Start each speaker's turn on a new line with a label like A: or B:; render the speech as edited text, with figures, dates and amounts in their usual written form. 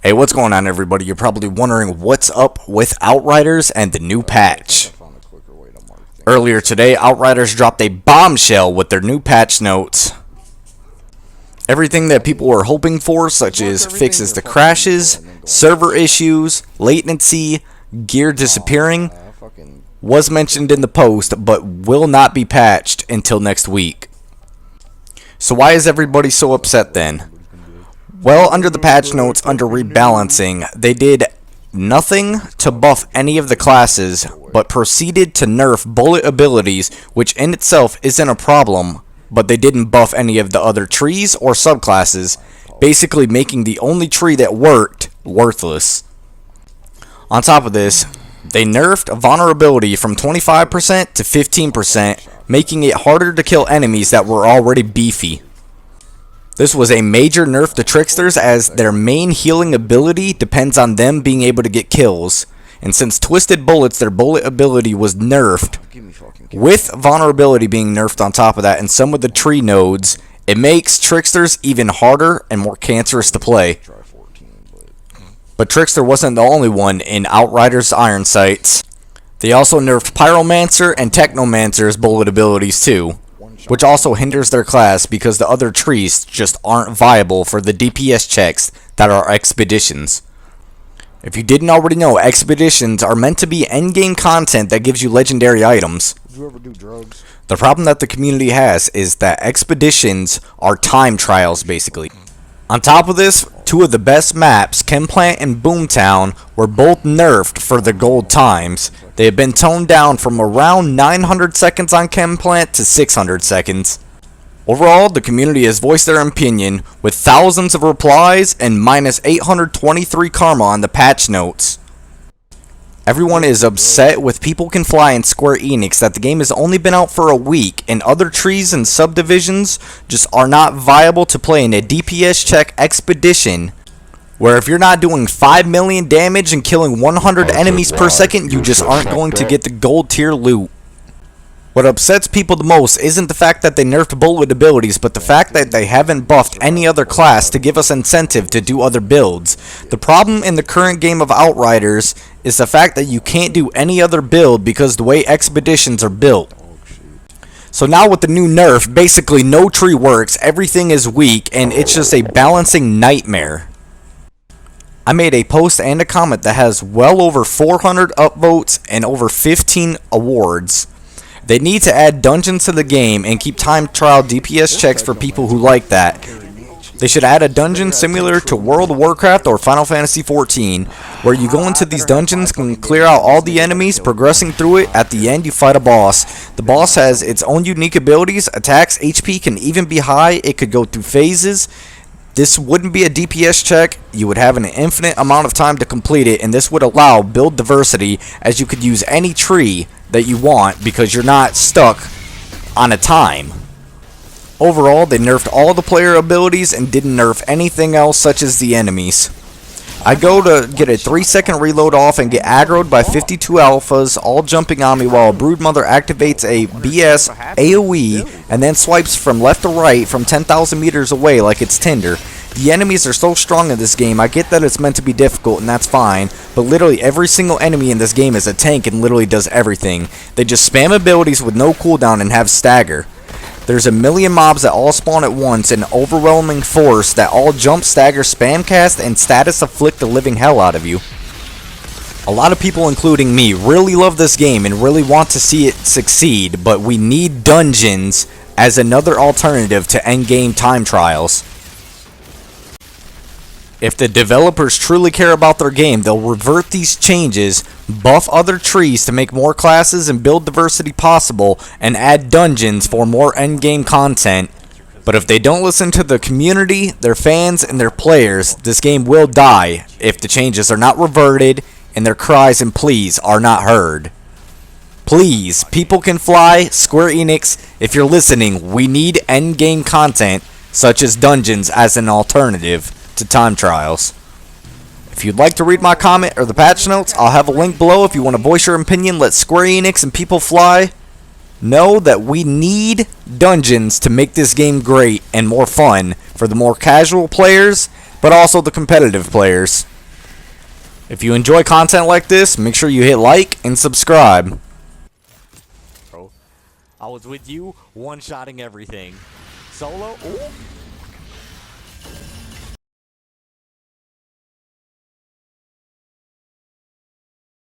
A: Hey, what's going on, everybody? You're probably wondering what's up with Outriders and the new patch. Earlier today, Outriders dropped a bombshell with their new patch notes. Everything that people were hoping for, such as fixes to crashes, server issues, latency, gear disappearing, was mentioned in the post, but will not be patched until next week. So why is everybody so upset then? Well, under the patch notes, under Rebalancing, they did nothing to buff any of the classes, but proceeded to nerf bullet abilities, which in itself isn't a problem, but they didn't buff any of the other trees or subclasses, basically making the only tree that worked worthless. On top of this, they nerfed vulnerability from 25% to 15%, making it harder to kill enemies that were already beefy. This was a major nerf to Tricksters, as their main healing ability depends on them being able to get kills. And since Twisted Bullets, their bullet ability was nerfed, with vulnerability being nerfed on top of that and some of the tree nodes, it makes Tricksters even harder and more cancerous to play. But Trickster wasn't the only one in Outriders' Iron Sights. They also nerfed Pyromancer and Technomancer's bullet abilities too, which also hinders their class because the other trees just aren't viable for the DPS checks that are expeditions. If you didn't already know, expeditions are meant to be endgame content that gives you legendary items.
B: Did you ever do drugs?
A: The problem that the community has is that expeditions are time trials, basically. On top of this, two of the best maps, Chemplant and Boomtown, were both nerfed for the gold times. They have been toned down from around 900 seconds on Chemplant to 600 seconds. Overall, the community has voiced their opinion with thousands of replies and minus 823 karma on the patch notes. Everyone is upset with People Can Fly and Square Enix that the game has only been out for a week and other trees and subdivisions just are not viable to play in a DPS check expedition, where if you're not doing 5 million damage and killing 100 enemies per second, you just aren't going to get the gold tier loot. What upsets people the most isn't the fact that they nerfed bullet abilities, but the fact that they haven't buffed any other class to give us incentive to do other builds. The problem in the current game of Outriders is the fact that you can't do any other build because the way expeditions are built. So now with the new nerf, basically no tree works, everything is weak, and it's just a balancing nightmare. I made a post and a comment that has well over 400 upvotes and over 15 awards. They need to add dungeons to the game and keep time trial DPS checks for people who like that. They should add a dungeon similar to World of Warcraft or Final Fantasy XIV, where you go into these dungeons and clear out all the enemies, progressing through it. At the end, you fight a boss. The boss has its own unique abilities, attacks, HP can even be high, it could go through phases. This wouldn't be a DPS check, you would have an infinite amount of time to complete it, and this would allow build diversity, as you could use any tree that you want because you're not stuck on a time. Overall, they nerfed all the player abilities and didn't nerf anything else, such as the enemies. I go to get a 3-second reload off and get aggroed by 52 alphas, all jumping on me while a Broodmother activates a BS AoE and then swipes from left to right from 10,000 meters away like it's Tinder. The enemies are so strong in this game, I get that it's meant to be difficult and that's fine, but literally every single enemy in this game is a tank and literally does everything. They just spam abilities with no cooldown and have stagger. There's a million mobs that all spawn at once, an overwhelming force that all jump, stagger, spam cast, and status afflict the living hell out of you. A lot of people, including me, really love this game and really want to see it succeed, but we need dungeons as another alternative to endgame time trials. If the developers truly care about their game, they'll revert these changes, buff other trees to make more classes and build diversity possible, and add dungeons for more endgame content. But if they don't listen to the community, their fans, and their players, this game will die if the changes are not reverted and their cries and pleas are not heard. Please, People Can Fly, Square Enix, if you're listening, we need endgame content such as dungeons as an alternative to time trials. If you'd like to read my comment or the patch notes, I'll have a link below if you want to voice your opinion. Let Square Enix and People Fly know that we need dungeons to make this game great and more fun for the more casual players, but also the competitive players. If you enjoy content like this, make sure you hit like and subscribe. Bro, I was with you, one-shotting everything. Solo? Ooh.